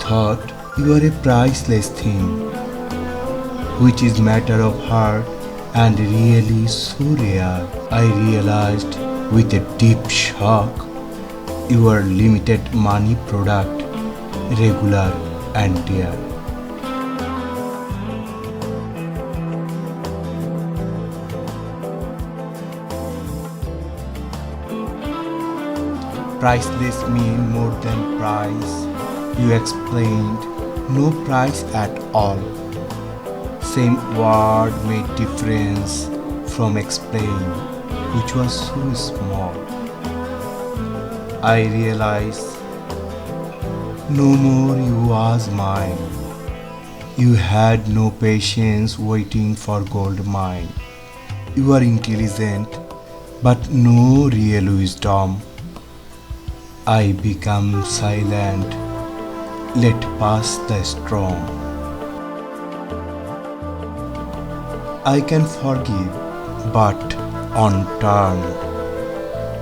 thought you are a priceless thing, which is matter of heart and really so rare. I realized with a deep shock you are limited money product, regular and dear. Priceless mean more than price. You explained no price at all. Same word made difference from explain, which was so small. I realized no more you was mine. You had no patience waiting for gold mine. You are intelligent, but no real wisdom. I become silent, let pass the storm. I can forgive, but on turn.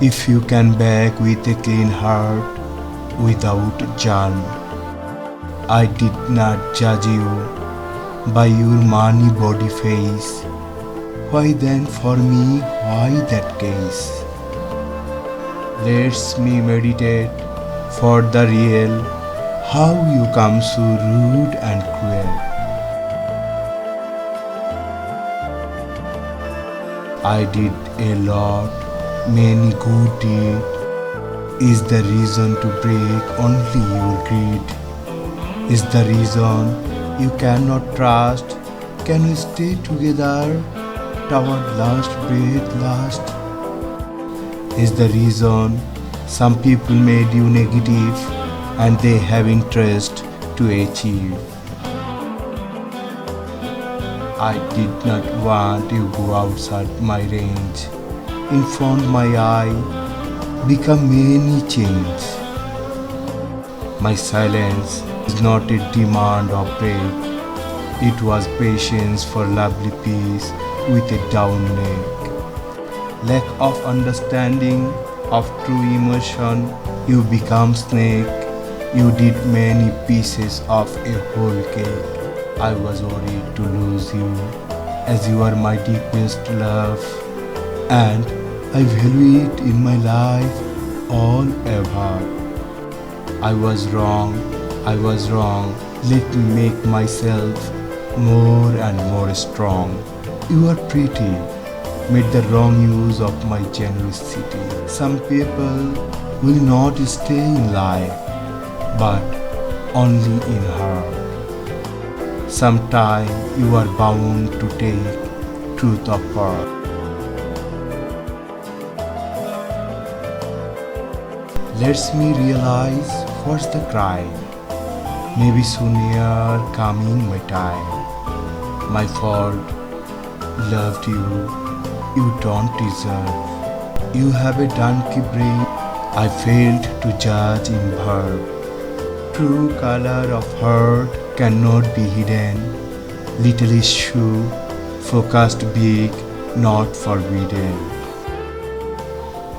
If you can back with a clean heart, without judge. I did not judge you by your money body face. Why then for me, why that case? Let's me meditate for the real, how you come so rude and cruel. I did a lot, many good deeds. Is the reason to break only your greed? Is the reason you cannot trust? Can we stay together toward last breath last? Is the reason some people made you negative and they have interest to achieve? I did not want you go outside my range. In front my eye become many change. My silence is not a demand of break. It was patience for lovely peace with a down neck. Lack of understanding of true emotion, you become snake. You did many pieces of a whole cake. I was worried to lose you, as you are my deepest love, and I value it in my life all ever. I was wrong, let me make myself more and more strong. You are pretty, made the wrong use of my generosity. Some people will not stay in life, but only in her. Sometime you are bound to take truth of her. Lets me realize what's the crime. Maybe soon here coming my time. My fault, loved you, you don't deserve. You have a donkey brain, I failed to judge in verb. True color of heart cannot be hidden. Little issue, focused big, not forbidden.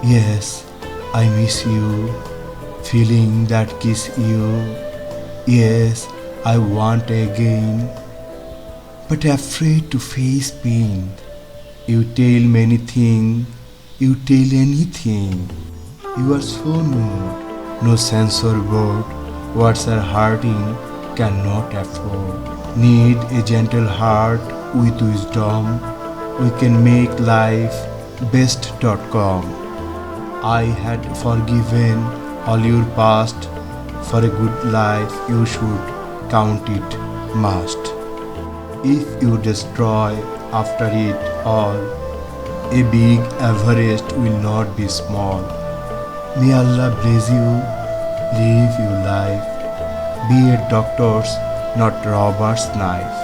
Yes, I miss you, feeling that kiss you. Yes, I want again, but afraid to face pain. You tell many things, you tell anything. You are so nude, no censor board. Words are hurting, cannot afford. Need a gentle heart with wisdom. We can make life best.com. I had forgiven all your past. For a good life you should count it must. If you destroy after it all, a big Everest will not be small. May Allah bless you, live your life, be a doctor's, not robber's knife.